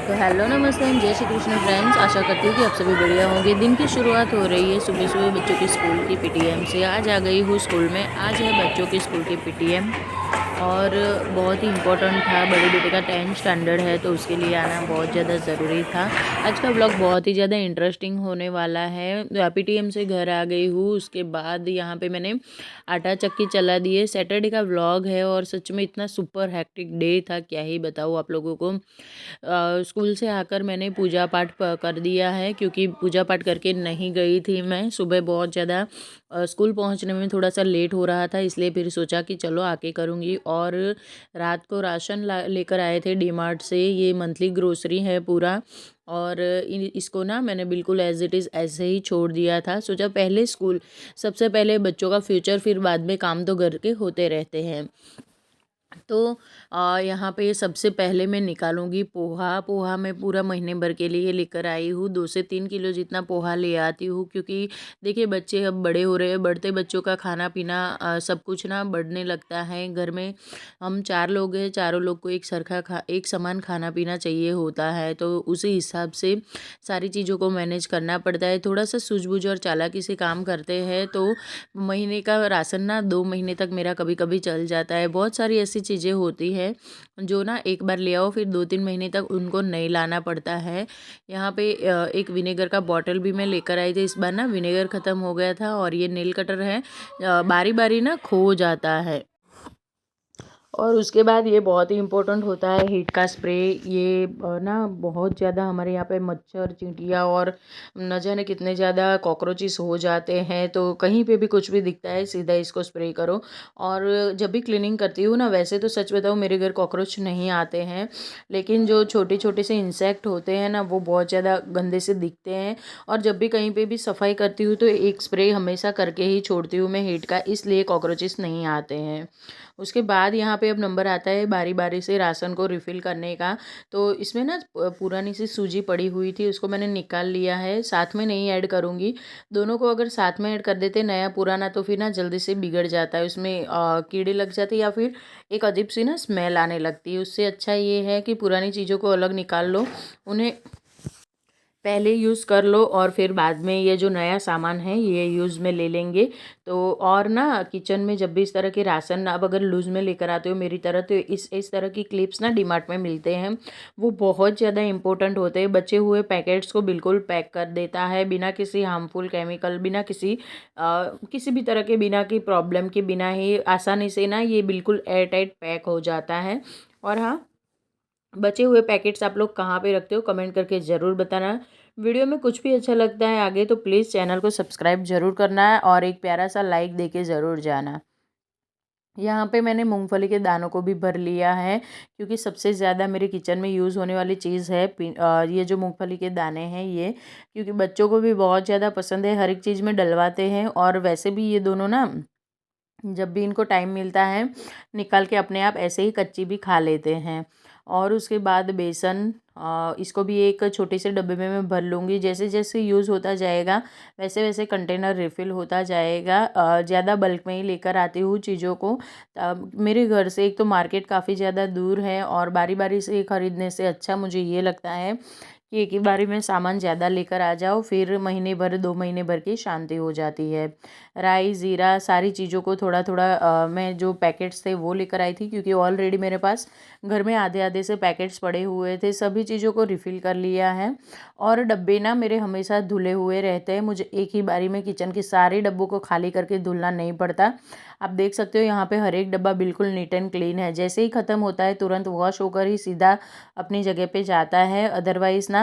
तो हेलो नमस्ते एंड जय श्री कृष्ण फ्रेंड्स। आशा करती हूँ कि आप सभी बढ़िया होंगे। दिन की शुरुआत हो रही है सुबह सुबह बच्चों की स्कूल की पीटीएम से। आज आ गई हूँ स्कूल में। आज है बच्चों की स्कूल की पीटीएम और बहुत ही इम्पोर्टेंट था। बड़े बेटे का 10th स्टैंडर्ड है तो उसके लिए आना बहुत ज़्यादा ज़रूरी था। आज का ब्लॉग बहुत ही ज़्यादा इंटरेस्टिंग होने वाला है। पीटीएम से घर आ गई हूँ, उसके बाद यहाँ पे मैंने आटा चक्की चला दी है। सैटरडे का व्लॉग है और सच में इतना सुपर हेक्टिक डे था, क्या ही बताऊँ आप लोगों को। स्कूल से आकर मैंने पूजा पाठ कर दिया है, क्योंकि पूजा पाठ करके नहीं गई थी मैं। सुबह बहुत ज़्यादा स्कूल पहुंचने में थोड़ा सा लेट हो रहा था, इसलिए फिर सोचा कि चलो आके करूँगी। और रात को राशन लेकर आए थे डीमार्ट से। ये मंथली ग्रोसरी है पूरा। और इसको ना मैंने बिल्कुल एज इट इज़ ऐसे ही छोड़ दिया था। सोचा पहले स्कूल, सबसे पहले बच्चों का फ्यूचर, फिर बाद में काम तो घर के होते रहते हैं। तो यहाँ पे सबसे पहले मैं निकालूंगी पोहा। पोहा मैं पूरा महीने भर के लिए लेकर आई हूँ। 2 से 3 किलो जितना पोहा ले आती हूँ, क्योंकि देखिए बच्चे अब बड़े हो रहे हैं। बढ़ते बच्चों का खाना पीना सब कुछ ना बढ़ने लगता है। घर में हम 4 लोग हैं, चारों लोग को एक समान खाना पीना चाहिए होता है। तो उसी हिसाब से सारी चीज़ों को मैनेज करना पड़ता है। थोड़ा सा सूझबूझ और चालाकी से काम करते हैं तो महीने का राशन ना 2 महीने तक मेरा कभी कभी चल जाता है। बहुत सारी ऐसी चीज़ें होती है जो ना एक बार ले आओ फिर 2-3 महीने तक उनको नहीं लाना पड़ता है। यहाँ पे एक विनेगर का बॉटल भी मैं लेकर आई थी। इस बार ना विनेगर ख़त्म हो गया था। और ये नेल कटर है, बारी बारी ना खो जाता है। और उसके बाद ये बहुत ही इम्पोर्टेंट होता है हीट का स्प्रे। ये ना बहुत ज़्यादा हमारे यहाँ पे मच्छर, चींटियाँ और न जाने कितने ज़्यादा कॉकरोचेस हो जाते हैं। तो कहीं पे भी कुछ भी दिखता है सीधा इसको स्प्रे करो। और जब भी क्लीनिंग करती हूँ ना, वैसे तो सच बताऊँ मेरे घर कॉकरोच नहीं आते हैं, लेकिन जो छोटे छोटे से इंसेक्ट होते हैं ना वो बहुत ज़्यादा गंदे से दिखते हैं। और जब भी कहीं पे भी सफाई करती हूँ तो एक स्प्रे हमेशा करके ही छोड़ती हूँ मैं हीट का, इसलिए कॉकरोचेस नहीं आते हैं। उसके बाद यहाँ पे अब नंबर आता है बारी बारी से राशन को रिफ़िल करने का। तो इसमें ना पुरानी सी सूजी पड़ी हुई थी, उसको मैंने निकाल लिया है। साथ में नहीं ऐड करूँगी, दोनों को अगर साथ में ऐड कर देते नया पुराना तो फिर ना जल्दी से बिगड़ जाता है, उसमें कीड़े लग जाते या फिर एक अजीब सी ना स्मेल आने लगती है। उससे अच्छा ये है कि पुरानी चीज़ों को अलग निकाल लो, उन्हें पहले यूज़ कर लो और फिर बाद में ये जो नया सामान है ये यूज़ में ले लेंगे। तो और ना किचन में जब भी इस तरह के राशन अब अगर लूज़ में लेकर आते हो मेरी तरह, तो इस तरह की क्लिप्स ना डीमार्ट में मिलते हैं। वो बहुत ज़्यादा इंपॉर्टेंट होते हैं। बचे हुए पैकेट्स को बिल्कुल पैक कर देता है, बिना किसी हार्मफुल केमिकल, बिना किसी भी तरह के, बिना की प्रॉब्लम के, बिना ही आसानी से ना ये बिल्कुल एयर टाइट पैक हो जाता है। और हाँ, बचे हुए पैकेट्स आप लोग कहाँ पे रखते हो कमेंट करके ज़रूर बताना। वीडियो में कुछ भी अच्छा लगता है आगे तो प्लीज़ चैनल को सब्सक्राइब ज़रूर करना है और एक प्यारा सा लाइक दे के ज़रूर जाना। यहाँ पे मैंने मूंगफली के दानों को भी भर लिया है, क्योंकि सबसे ज़्यादा मेरे किचन में यूज़ होने वाली चीज़ है ये जो मूंगफली के दाने हैं ये, क्योंकि बच्चों को भी बहुत ज़्यादा पसंद है, हर एक चीज़ में डलवाते हैं। और वैसे भी ये दोनों ना जब भी इनको टाइम मिलता है निकाल के अपने आप ऐसे ही कच्ची भी खा लेते हैं। और उसके बाद बेसन, इसको भी एक छोटे से डब्बे में मैं भर लूँगी। जैसे जैसे यूज़ होता जाएगा वैसे वैसे कंटेनर रिफ़िल होता जाएगा। ज़्यादा बल्क में ही लेकर आती हूँ चीज़ों को। मेरे घर से एक तो मार्केट काफ़ी ज़्यादा दूर है और बारी बारी से ख़रीदने से अच्छा मुझे ये लगता है कि एक ही बारी में सामान ज़्यादा लेकर आ जाओ, फिर महीने भर 2 महीने भर की शांति हो जाती है। राई, ज़ीरा, सारी चीज़ों को थोड़ा थोड़ा मैं जो पैकेट्स थे वो लेकर आई थी, क्योंकि ऑलरेडी मेरे पास घर में आधे आधे से पैकेट्स पड़े हुए थे। सभी चीज़ों को रिफ़िल कर लिया है। और डब्बे ना मेरे हमेशा धुले हुए रहते हैं, मुझे एक ही बारी में किचन के सारे डब्बों को खाली करके धुलना नहीं पड़ता। आप देख सकते हो यहाँ पे हर एक डब्बा बिल्कुल नीट एंड क्लीन है। जैसे ही ख़त्म होता है तुरंत वॉश होकर ही सीधा अपनी जगह पे जाता है। अदरवाइज़ ना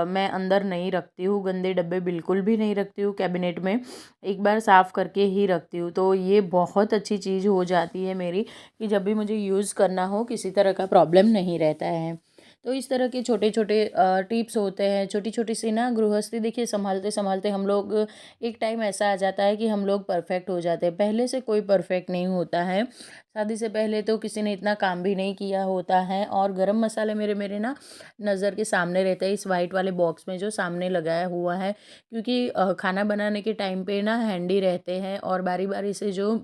मैं अंदर नहीं रखती हूँ, गंदे डब्बे बिल्कुल भी नहीं रखती हूँ कैबिनेट में, एक बार साफ़ करके ही रखती हूँ। तो ये बहुत अच्छी चीज़ हो जाती है मेरी, कि जब भी मुझे यूज़ करना हो किसी तरह का प्रॉब्लम नहीं रहता है। तो इस तरह के छोटे छोटे टिप्स होते हैं, छोटी छोटी सी ना गृहस्थी। देखिए संभालते संभालते हम लोग एक टाइम ऐसा आ जाता है कि हम लोग परफेक्ट हो जाते हैं। पहले से कोई परफेक्ट नहीं होता है। शादी से पहले तो किसी ने इतना काम भी नहीं किया होता है। और गरम मसाले मेरे मेरे ना नज़र के सामने रहते हैं, इस वाइट वाले बॉक्स में जो सामने लगाया हुआ है, क्योंकि खाना बनाने के टाइम पे ना हैंडी रहते हैं और बारी बारी से जो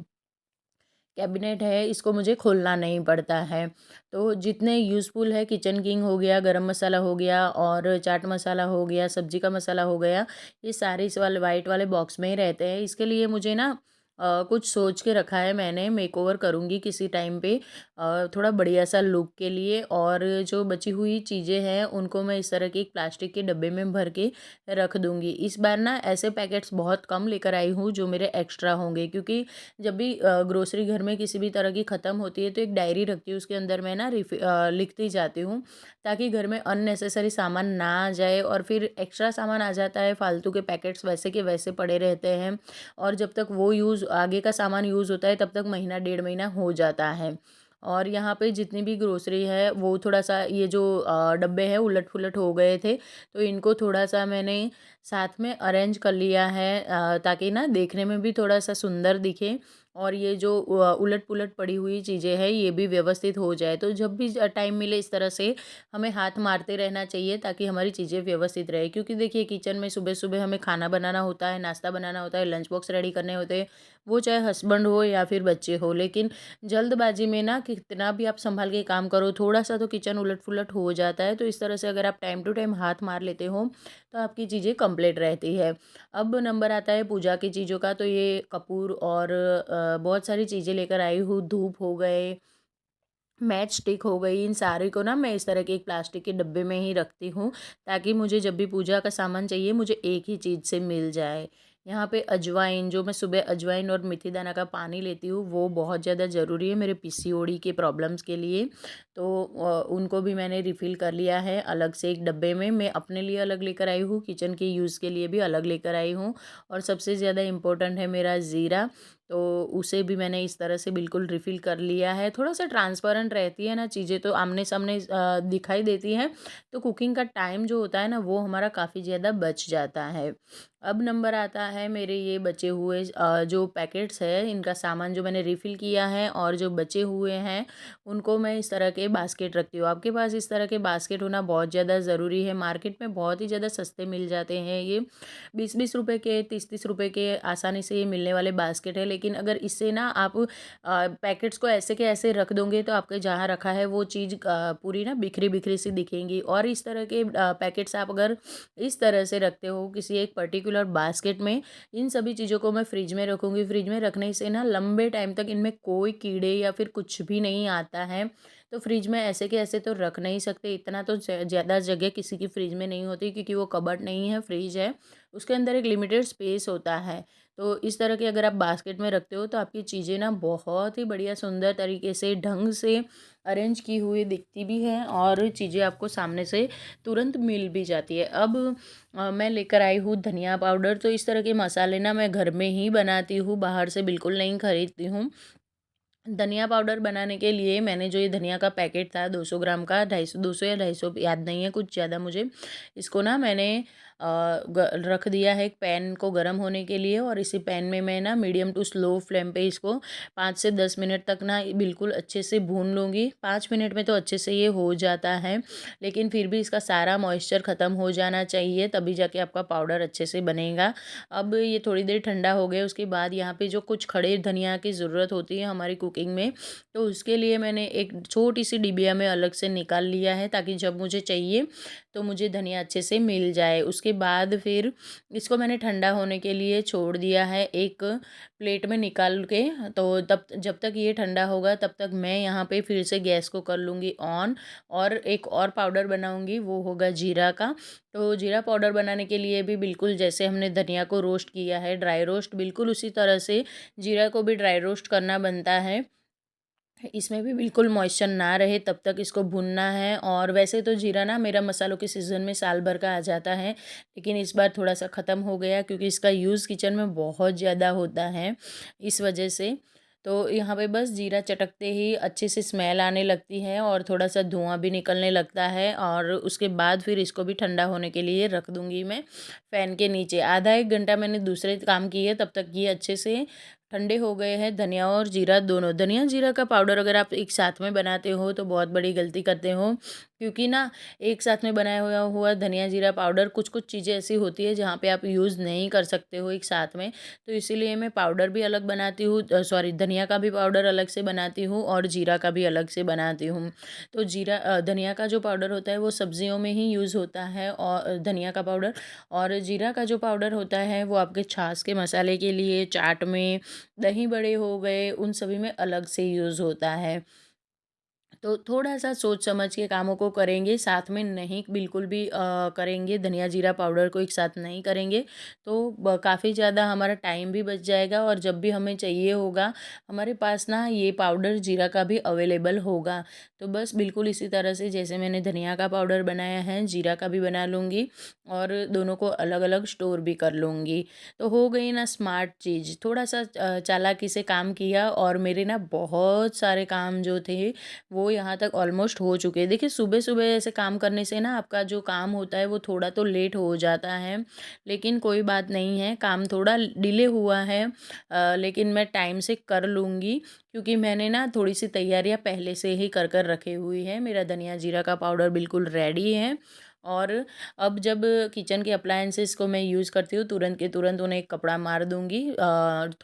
कैबिनेट है इसको मुझे खोलना नहीं पड़ता है। तो जितने यूज़फुल है, किचन किंग हो गया, गरम मसाला हो गया और चाट मसाला हो गया, सब्जी का मसाला हो गया, ये सारे इस वाले वाइट वाले बॉक्स में ही रहते हैं। इसके लिए मुझे ना कुछ सोच के रखा है मैंने, मेकओवर करूँगी किसी टाइम पे थोड़ा बढ़िया सा लुक के लिए। और जो बची हुई चीज़ें हैं उनको मैं इस तरह के एक प्लास्टिक के डब्बे में भर के रख दूँगी। इस बार ना ऐसे पैकेट्स बहुत कम लेकर आई हूँ जो मेरे एक्स्ट्रा होंगे, क्योंकि जब भी ग्रोसरी घर में किसी भी तरह की ख़त्म होती है तो एक डायरी रखती हूँ, उसके अंदर मैं ना लिखती जाती हूँ, ताकि घर में अननेसेसरी सामान ना आ जाए और फिर एक्स्ट्रा सामान आ जाता है, फालतू के पैकेट्स वैसे के वैसे पड़े रहते हैं और जब तक वो यूज़ आगे का सामान यूज़ होता है तब तक महीना डेढ़ महीना हो जाता है। और यहाँ पे जितनी भी ग्रोसरी है वो थोड़ा-सा ये जो डब्बे हैं उलट-पुलट हो गए थे, तो इनको थोड़ा-सा मैंने साथ में अरेंज कर लिया है ताकि ना देखने में भी थोड़ा-सा सुंदर दिखे और ये जो उलट-पुलट पड़ी हुई चीज़ें हैं ये भी व्यवस्थित हो जाए। तो जब भी टाइम मिले इस तरह से हमें हाथ मारते रहना चाहिए ताकि हमारी चीज़ें व्यवस्थित रहे। क्योंकि देखिए किचन में सुबह-सुबह हमें खाना बनाना होता है, नाश्ता बनाना होता है, लंच बॉक्स रेडी करने होते हैं, वो चाहे हस्बैंड हो या फिर बच्चे हो। लेकिन जल्दबाजी में ना कितना भी आप संभाल के काम करो, थोड़ा-सा तो किचन उलट-पुलट हो जाता है। तो इस तरह से अगर आप टाइम टू टाइम हाथ मार लेते हो, तो आपकी चीज़ें कंप्लीट रहती है। अब नंबर आता है पूजा की चीज़ों का, तो ये कपूर और बहुत सारी चीज़ें लेकर आई हूँ। धूप हो गए, मैच स्टिक हो गई, इन सारे को ना मैं इस तरह के एक प्लास्टिक के डब्बे में ही रखती हूँ, ताकि मुझे जब भी पूजा का सामान चाहिए मुझे एक ही चीज़ से मिल जाए। यहाँ पे अजवाइन, जो मैं सुबह अजवाइन और मेथी दाना का पानी लेती हूँ वो बहुत ज़्यादा ज़रूरी है मेरे पीसीओडी के प्रॉब्लम्स के लिए। तो उनको भी मैंने रिफ़िल कर लिया है अलग से एक डब्बे में। मैं अपने लिए अलग लेकर आई हूँ, किचन के यूज़ के लिए भी अलग लेकर आई हूँ। और सबसे ज़्यादा इम्पोर्टेंट है मेरा ज़ीरा, तो उसे भी मैंने इस तरह से बिल्कुल रिफ़िल कर लिया है। थोड़ा-सा ट्रांसपेरेंट रहती है ना चीज़ें, तो आमने-सामने दिखाई देती हैं, तो कुकिंग का टाइम जो होता है ना वो हमारा काफ़ी ज़्यादा बच जाता है। अब नंबर आता है मेरे ये बचे हुए जो पैकेट्स हैं इनका सामान जो मैंने रिफ़िल किया है और जो बचे हुए हैं उनको मैं इस तरह के बास्केट रखती हूँ। आपके पास इस तरह के बास्केट होना बहुत ज़्यादा ज़रूरी है। मार्केट में बहुत ही ज़्यादा सस्ते मिल जाते हैं ये, 20-20 रुपए के, 30-30 रुपए के आसानी से ये मिलने वाले बास्केट है। लेकिन अगर इससे ना आप पैकेट्स को ऐसे के ऐसे रख दोगे तो आपके जहाँ रखा है वो चीज़ पूरी ना बिखरी-बिखरी सी दिखेंगी। और इस तरह के पैकेट्स आप अगर इस तरह से रखते हो किसी एक पर्टिकुलर बास्केट में, इन सभी चीज़ों को मैं फ्रिज में रखूँगी। फ्रिज में रखने से ना लंबे टाइम तक इनमें कोई कीड़े या फिर कुछ भी नहीं आता है। तो फ्रिज में ऐसे के ऐसे तो रख नहीं सकते, इतना तो ज़्यादा जगह किसी की फ्रिज में नहीं होती, क्योंकि वो कबर्ड नहीं है, फ्रिज है। उसके अंदर एक लिमिटेड स्पेस होता है। तो इस तरह के अगर आप बास्केट में रखते हो तो आपकी चीज़ें ना बहुत ही बढ़िया सुंदर तरीके से ढंग से अरेंज की हुई दिखती भी है और चीज़ें आपको सामने से तुरंत मिल भी जाती है। अब मैं लेकर आई हूँ धनिया पाउडर। तो इस तरह के मसाले ना मैं घर में ही बनाती हूँ, बाहर से बिल्कुल नहीं खरीदती हूँ। धनिया पाउडर बनाने के लिए मैंने जो ये धनिया का पैकेट था 200 ग्राम का, 250, 200 या 250 याद नहीं है, कुछ ज़्यादा मुझे, इसको ना मैंने रख दिया है एक पैन को गर्म होने के लिए। और इसी पैन में मैं ना मीडियम टू स्लो फ्लेम पे इसको 5 से 10 मिनट तक ना बिल्कुल अच्छे से भून लूँगी। 5 मिनट में तो अच्छे से ये हो जाता है, लेकिन फिर भी इसका सारा मॉइस्चर ख़त्म हो जाना चाहिए, तभी जाके आपका पाउडर अच्छे से बनेगा। अब ये थोड़ी देर ठंडा हो गया, उसके बाद यहाँ पे जो कुछ खड़े धनिया की ज़रूरत होती है हमारी कुकिंग में, तो उसके लिए मैंने एक छोटी सी डिबिया में अलग से निकाल लिया है, ताकि जब मुझे चाहिए तो मुझे धनिया अच्छे से मिल जाए। उसके बाद फिर इसको मैंने ठंडा होने के लिए छोड़ दिया है एक प्लेट में निकाल के। तो तब जब तक ये ठंडा होगा तब तक मैं यहाँ पे फिर से गैस को कर लूँगी ऑन, और एक और पाउडर बनाऊँगी, वो होगा जीरा का। तो जीरा पाउडर बनाने के लिए भी बिल्कुल जैसे हमने धनिया को रोस्ट किया है, ड्राई रोस्ट, बिल्कुल उसी तरह से जीरा को भी ड्राई रोस्ट करना बनता है। इसमें भी बिल्कुल मॉइस्चर ना रहे तब तक इसको भूनना है। और वैसे तो जीरा ना मेरा मसालों के सीज़न में साल भर का आ जाता है, लेकिन इस बार थोड़ा-सा ख़त्म हो गया क्योंकि इसका यूज़ किचन में बहुत ज़्यादा होता है, इस वजह से। तो यहाँ पे बस जीरा चटकते ही अच्छे से स्मेल आने लगती है और थोड़ा-सा धुआँ भी निकलने लगता है, और उसके बाद फिर इसको भी ठंडा होने के लिए रख दूँगी मैं फ़ैन के नीचे। आधा 1 घंटा मैंने दूसरे काम किए, तब तक ये अच्छे से ठंडे हो गए हैं धनिया और जीरा दोनों। धनिया जीरा का पाउडर अगर आप एक साथ में बनाते हो तो बहुत बड़ी गलती करते हो, क्योंकि ना एक साथ में बनाया हुआ हुआ धनिया जीरा पाउडर कुछ कुछ चीज़ें ऐसी होती है जहाँ पे आप यूज़ नहीं कर सकते हो एक साथ में। तो इसीलिए मैं पाउडर भी अलग बनाती हूँ, सॉरी, धनिया का भी पाउडर अलग से बनाती हूँ और जीरा का भी अलग से बनाती हूँ। तो धनिया का जो पाउडर होता है वो सब्जियों में ही यूज़ होता है, और धनिया का पाउडर, और जीरा का जो पाउडर होता है वो आपके छाछ के मसाले के लिए, चाट में, दही बड़े हो गए, उन सभी में अलग से यूज़ होता है। तो थोड़ा-सा सोच समझ के कामों को करेंगे, साथ में नहीं बिल्कुल भी करेंगे, धनिया जीरा पाउडर को एक साथ नहीं करेंगे, तो काफ़ी ज़्यादा हमारा टाइम भी बच जाएगा, और जब भी हमें चाहिए होगा, हमारे पास ना ये पाउडर जीरा का भी अवेलेबल होगा। तो बस बिल्कुल इसी तरह से जैसे मैंने धनिया का पाउडर बनाया है, जीरा का भी बना लूँगी, और दोनों को अलग-अलग स्टोर भी कर लूँगी। तो हो गई ना स्मार्ट चीज़, थोड़ा-सा चालाकी से काम किया, और मेरे ना बहुत सारे काम जो थे वो यहाँ तक ऑलमोस्ट हो चुके हैं। देखिए, सुबह-सुबह ऐसे काम करने से ना आपका जो काम होता है वो थोड़ा तो लेट हो जाता है, लेकिन कोई बात नहीं है, काम थोड़ा डिले हुआ है, लेकिन मैं टाइम से कर लूँगी, क्योंकि मैंने ना थोड़ी-सी तैयारियाँ पहले से ही कर रखी हुई है। मेरा धनिया जीरा का पाउडर बिल्कुल रेडी है, और अब जब किचन के अप्लायंसेस को मैं यूज़ करती हूँ, तुरंत के तुरंत उन्हें एक कपड़ा मार दूँगी।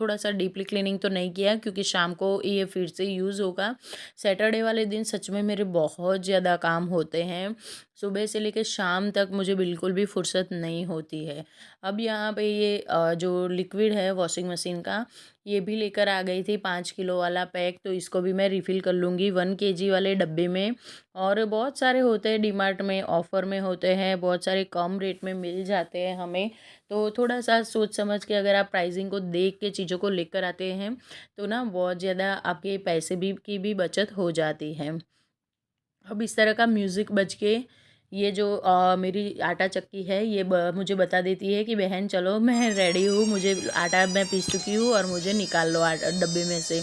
थोड़ा-सा डीपली क्लीनिंग तो नहीं किया, क्योंकि शाम को ये फिर से यूज़ होगा। सैटरडे वाले दिन सच में मेरे बहुत ज़्यादा काम होते हैं। सुबह से लेके शाम तक मुझे बिल्कुल भी फुर्सत नहीं होती है। अब यहाँ पे ये जो लिक्विड है वॉशिंग मशीन का, ये भी लेकर आ गई थी 5 किलो वाला पैक, तो इसको भी मैं रिफ़िल कर लूँगी 1 केजी वाले डब्बे में। और बहुत सारे होते हैं डीमार्ट में, ऑफ़र में होते हैं, बहुत सारे कम रेट में मिल जाते हैं हमें। तो थोड़ा-सा सोच समझ के अगर आप प्राइसिंग को देख के चीज़ों को लेकर आते हैं, तो ना बहुत ज़्यादा आपके पैसे भी की भी बचत हो जाती है। अब इस तरह का म्यूज़िक बज के ये जो मेरी आटा चक्की है, ये मुझे बता देती है कि बहन चलो मैं रेडी हूँ, मुझे आटा मैं पीस चुकी हूँ, और मुझे निकाल लो डब्बे में से।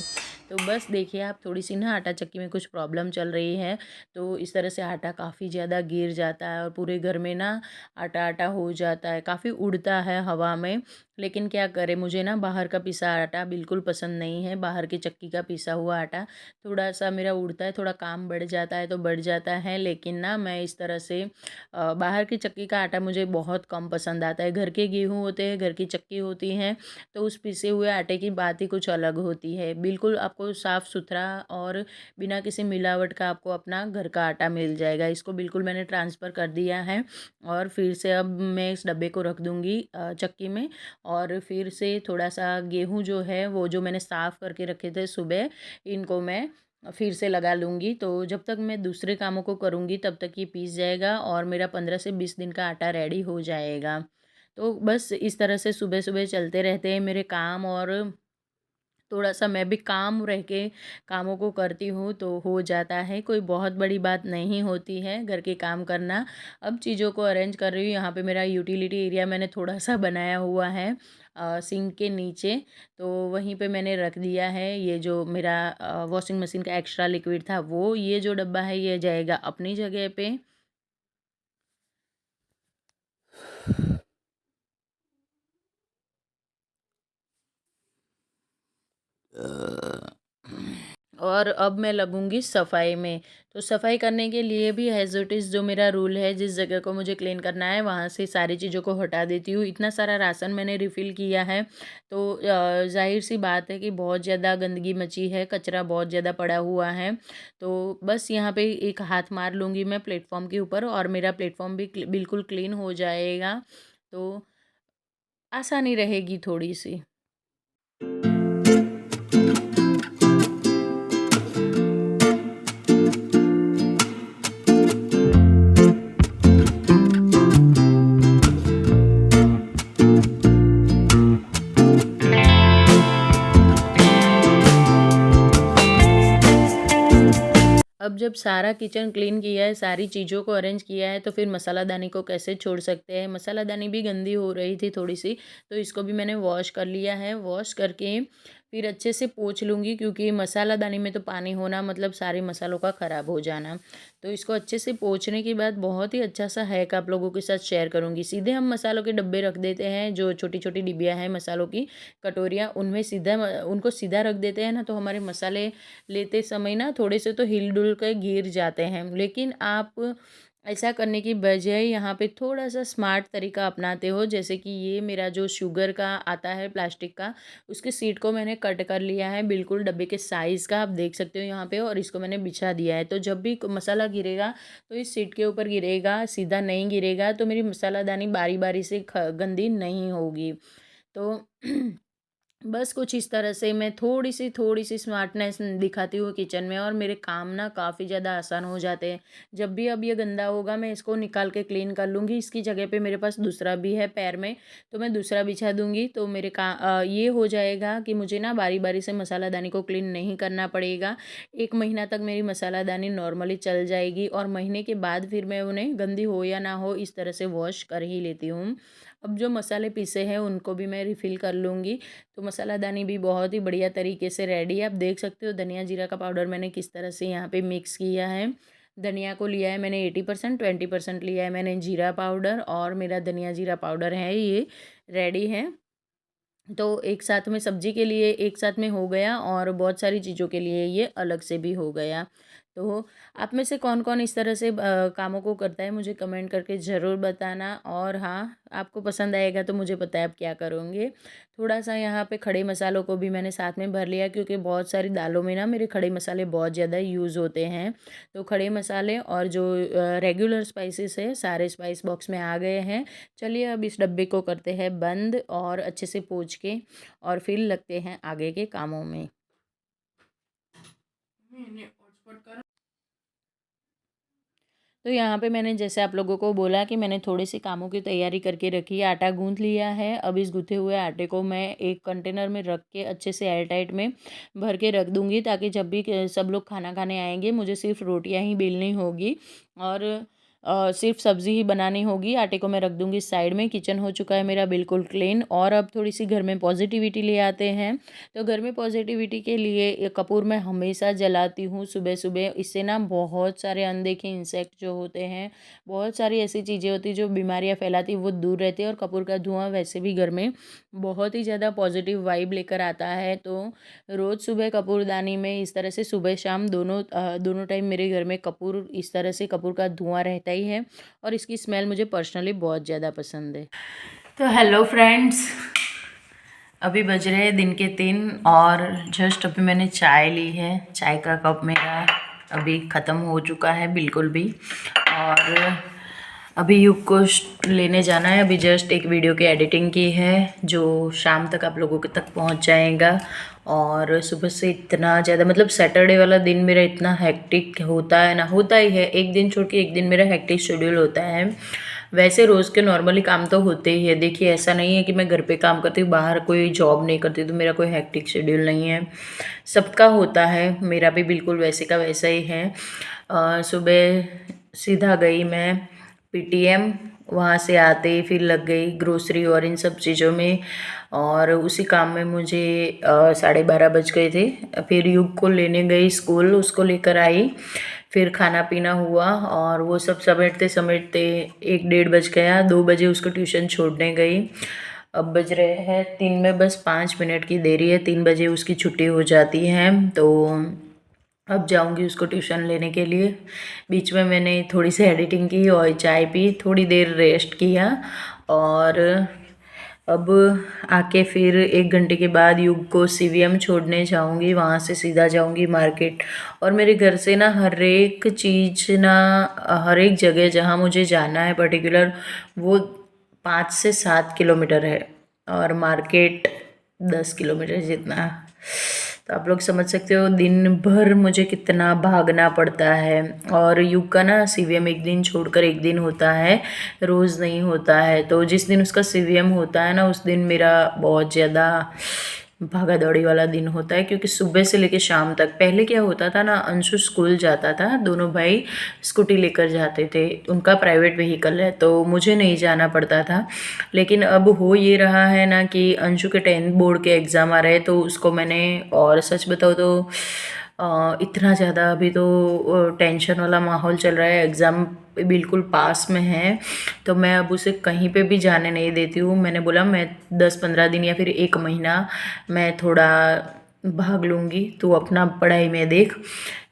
तो बस देखिए आप, थोड़ी-सी ना आटा चक्की में कुछ प्रॉब्लम चल रही है, तो इस तरह से आटा काफ़ी ज़्यादा गिर जाता है, और पूरे घर में ना आटा-आटा हो जाता है, काफ़ी उड़ता है हवा में। लेकिन क्या करें, मुझे ना बाहर का पिसा आटा बिल्कुल पसंद नहीं है, बाहर की चक्की का पिसा हुआ आटा थोड़ा-सा मेरा उड़ता है, थोड़ा काम बढ़ जाता है तो बढ़ जाता है, लेकिन ना मैं इस तरह से बाहर की चक्की का आटा मुझे बहुत कम पसंद आता है। घर के गेहूँ होते हैं, घर की चक्की होती हैं, तो उस पिसे हुए आटे की बात ही कुछ अलग होती है। बिल्कुल आपको साफ़-सुथरा और बिना किसी मिलावट का आपको अपना घर का आटा मिल जाएगा। इसको बिल्कुल मैंने ट्रांसफ़र कर दिया है, और फिर से अब मैं इस डब्बे को रख दूँगी चक्की में, और फिर से थोड़ा-सा गेहूँ जो है, वो जो मैंने साफ़ करके रखे थे सुबह, इनको मैं फिर से लगा लूँगी। तो जब तक मैं दूसरे कामों को करूँगी तब तक ये पीस जाएगा, और मेरा 15 से 20 दिन का आटा रेडी हो जाएगा। तो बस इस तरह से सुबह-सुबह चलते रहते हैं मेरे काम, और थोड़ा-सा मैं भी काम रह के कामों को करती हूँ तो हो जाता है, कोई बहुत बड़ी बात नहीं होती है घर के काम करना। अब चीज़ों को अरेंज कर रही हूँ, यहाँ पे मेरा यूटिलिटी एरिया मैंने थोड़ा-सा बनाया हुआ है सिंक के नीचे, तो वहीं पे मैंने रख दिया है ये जो मेरा वॉशिंग मशीन का एक्स्ट्रा लिक्विड था वो, ये जो डब्बा है ये जाएगा अपनी जगह पे। और अब मैं लगूँगी सफाई में। तो सफाई करने के लिए भी एज़ इट इज़ जो मेरा रूल है, जिस जगह को मुझे क्लीन करना है वहाँ से सारी चीज़ों को हटा देती हूँ। इतना सारा राशन मैंने रिफ़िल किया है, तो ज़ाहिर-सी बात है कि बहुत ज़्यादा गंदगी मची है, कचरा बहुत ज़्यादा पड़ा हुआ है। तो बस यहाँ पे एक हाथ मार लूँगी मैं प्लेटफ़ॉर्म के ऊपर, और मेरा प्लेटफ़ॉर्म भी बिल्कुल क्लीन हो जाएगा। तो आसानी रहेगी थोड़ी-सी। अब जब सारा किचन क्लीन किया है, सारी चीज़ों को अरेंज किया है, तो फिर मसालादानी को कैसे छोड़ सकते हैं। मसालादानी भी गंदी हो रही थी थोड़ी-सी, तो इसको भी मैंने वॉश कर लिया है। वॉश करके फिर अच्छे से पोंछ लूँगी, क्योंकि मसालादानी में तो पानी होना मतलब सारे मसालों का ख़राब हो जाना। तो इसको अच्छे से पोंछने के बाद बहुत ही अच्छा सा हैक आप लोगों के साथ शेयर करूँगी। सीधे हम मसालों के डब्बे रख देते हैं, जो छोटी-छोटी डिब्बियाँ हैं मसालों की, कटोरियाँ, उनमें सीधा उनको सीधा रख देते हैं ना, तो हमारे मसाले लेते समय ना थोड़े से तो हिल-डुल के गिर जाते हैं। लेकिन आप ऐसा करने की बजाय यहाँ पे थोड़ा-सा स्मार्ट तरीका अपनाते हो, जैसे कि ये मेरा जो शुगर का आता है प्लास्टिक का, उसकी शीट को मैंने कट कर लिया है बिल्कुल डब्बे के साइज़ का, आप देख सकते हो यहाँ पे, और इसको मैंने बिछा दिया है। तो जब भी मसाला गिरेगा तो इस शीट के ऊपर गिरेगा, सीधा नहीं गिरेगा, तो मेरी मसालादानी बारी-बारी से गंदी नहीं होगी। तो बस कुछ इस तरह से मैं थोड़ी सी स्मार्टनेस दिखाती हूँ किचन में, और मेरे काम ना काफ़ी ज़्यादा आसान हो जाते हैं। जब भी अब ये गंदा होगा मैं इसको निकाल के क्लीन कर लूँगी। इसकी जगह पे मेरे पास दूसरा भी है पैर में, तो मैं दूसरा बिछा दूँगी, तो ये हो जाएगा कि मुझे ना बारी-बारी से मसालादानी को क्लीन नहीं करना पड़ेगा। 1 महीना तक मेरी मसालादानी नॉर्मली चल जाएगी, और महीने के बाद फिर मैं उन्हें गंदी हो या ना हो इस तरह से वॉश कर ही लेती हूँ। अब जो मसाले पीसे हैं उनको भी मैं रिफ़िल कर लूँगी। तो मसालादानी भी बहुत ही बढ़िया तरीके से रेडी है। आप देख सकते हो धनिया जीरा का पाउडर मैंने किस तरह से यहाँ पे मिक्स किया है। धनिया को लिया है मैंने 80%, 20% लिया है मैंने जीरा पाउडर, और मेरा धनिया जीरा पाउडर है ये रेडी है। तो एक साथ में सब्जी के लिए एक साथ में हो गया, और बहुत सारी चीज़ों के लिए ये अलग से भी हो गया। तो आप में से कौन-कौन इस तरह से कामों को करता है मुझे कमेंट करके ज़रूर बताना, और हाँ, आपको पसंद आएगा तो मुझे पता है आप क्या करोगे। थोड़ा-सा यहाँ पे खड़े मसालों को भी मैंने साथ में भर लिया, क्योंकि बहुत सारी दालों में ना मेरे खड़े मसाले बहुत ज़्यादा यूज़ होते हैं। तो खड़े मसाले और जो रेगुलर स्पाइसेस है सारे स्पाइस बॉक्स में आ गए हैं। चलिए अब इस डब्बे को करते हैं बंद, और अच्छे से पोंछ के, और फिर लगते हैं आगे के कामों में। तो यहाँ पे मैंने जैसे आप लोगों को बोला कि मैंने थोड़े से कामों की तैयारी करके रखी है। आटा गूँथ लिया है। अब इस गूँथे हुए आटे को मैं एक कंटेनर में रख के अच्छे से एयर टाइट में भर के रख दूँगी, ताकि जब भी सब लोग खाना खाने आएँगे मुझे सिर्फ रोटियाँ ही बेलनी होगी, और सिर्फ सब्ज़ी ही बनानी होगी। आटे को मैं रख दूँगी साइड में। किचन हो चुका है मेरा बिल्कुल क्लीन, और अब थोड़ी-सी घर में पॉजिटिविटी ले आते हैं। तो घर में पॉजिटिविटी के लिए ये कपूर मैं हमेशा जलाती हूँ सुबह-सुबह। इससे ना बहुत सारे अनदेखे इंसेक्ट जो होते हैं, बहुत सारी ऐसी चीज़ें होती हैं जो बीमारियाँ फैलाती हैं, वो दूर रहते हैं, और कपूर का धुआँ वैसे भी घर में बहुत ही ज़्यादा पॉजिटिव वाइब लेकर आता है। तो रोज़ सुबह कपूरदानी में इस तरह से सुबह-शाम दोनों टाइम मेरे घर में कपूर, इस तरह से कपूर का धुआँ रहता ही है, और इसकी स्मेल मुझे पर्सनली बहुत ज़्यादा पसंद है। तो हेलो फ्रेंड्स, अभी बज रहे हैं दिन के 3, और जस्ट अभी मैंने चाय ली है। चाय का कप मेरा अभी ख़त्म हो चुका है बिल्कुल भी, और अभी युग को लेने जाना है। अभी जस्ट एक वीडियो की एडिटिंग की है, जो शाम तक आप लोगों के तक पहुंच जाएगा। और सुबह से इतना ज़्यादा मतलब सैटरडे वाला दिन मेरा इतना हेक्टिक होता है ना, होता ही है, एक दिन छोड़ के एक दिन मेरा हेक्टिक शेड्यूल होता है। वैसे रोज़ के नॉर्मली काम तो होते ही है। देखिए ऐसा नहीं है कि मैं घर पे काम करती हूँ, बाहर कोई जॉब नहीं करती तो मेरा कोई हेक्टिक शेड्यूल नहीं है। सबका होता है, मेरा भी बिल्कुल वैसे का वैसा ही है। सुबह सीधा गई मैं पीटीएम, वहाँ से आते ही फिर लग गई ग्रोसरी और इन सब चीज़ों में, और उसी काम में मुझे 12:30 बज गए थे। फिर युग को लेने गई स्कूल, उसको लेकर आई, फिर खाना पीना हुआ, और वो सब समेटते समेटते 1 डेढ़ बज गया। 2 बजे उसको ट्यूशन छोड़ने गई। अब बज रहे हैं 3 में बस 5 मिनट की देरी है, 3 बजे उसकी छुट्टी हो जाती है। तो अब जाऊंगी उसको ट्यूशन लेने के लिए। बीच में मैंने थोड़ी सी एडिटिंग की और चाय पी, थोड़ी देर रेस्ट किया, और अब आके फिर 1 घंटे के बाद युग को सीवीएम छोड़ने जाऊंगी। वहाँ से सीधा जाऊंगी मार्केट, और मेरे घर से ना हर एक चीज़ ना, हर एक जगह जहाँ मुझे जाना है पर्टिकुलर, वो 5 से 7 किलोमीटर है, और मार्केट 10 किलोमीटर जितना। तो आप लोग समझ सकते हो दिन भर मुझे कितना भागना पड़ता है। और युग का ना सीवीएम एक दिन छोड़कर एक दिन होता है, रोज़ नहीं होता है। तो जिस दिन उसका सीवीएम होता है ना, उस दिन मेरा बहुत ज़्यादा भागा दौड़ी वाला दिन होता है, क्योंकि सुबह से लेकर शाम तक। पहले क्या होता था ना, अंशु स्कूल जाता था, दोनों भाई स्कूटी लेकर जाते थे, उनका प्राइवेट व्हीकल है तो मुझे नहीं जाना पड़ता था। लेकिन अब हो ये रहा है ना कि अंशु के 10th बोर्ड के एग्ज़ाम आ रहे हैं, तो उसको मैंने, और सच बताओ तो इतना ज़्यादा अभी तो टेंशन वाला माहौल चल रहा है, एग्ज़ाम बिल्कुल पास में है, तो मैं अब उसे कहीं पे भी जाने नहीं देती हूँ। मैंने बोला मैं 10-15 दिन या फिर 1 महीना मैं थोड़ा भाग लूँगी, तू अपना पढ़ाई में देख।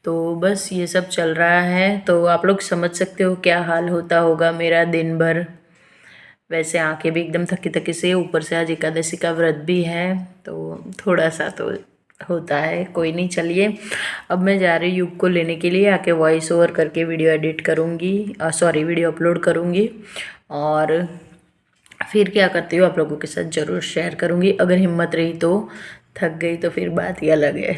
तो बस ये सब चल रहा है, तो आप लोग समझ सकते हो क्या हाल होता होगा मेरा दिन भर। वैसे आंखें भी एकदम थकी थकी से, ऊपर से आज एकादशी का व्रत भी है, तो थोड़ा सा तो होता है। कोई नहीं, चलिए अब मैं जा रही हूँ युग को लेने के लिए, आके वॉइस ओवर करके वीडियो एडिट करूँगी, सॉरी वीडियो अपलोड करूँगी, और फिर क्या करती हूँ आप लोगों के साथ ज़रूर शेयर करूँगी। अगर हिम्मत रही तो, थक गई तो फिर बात ही अलग है।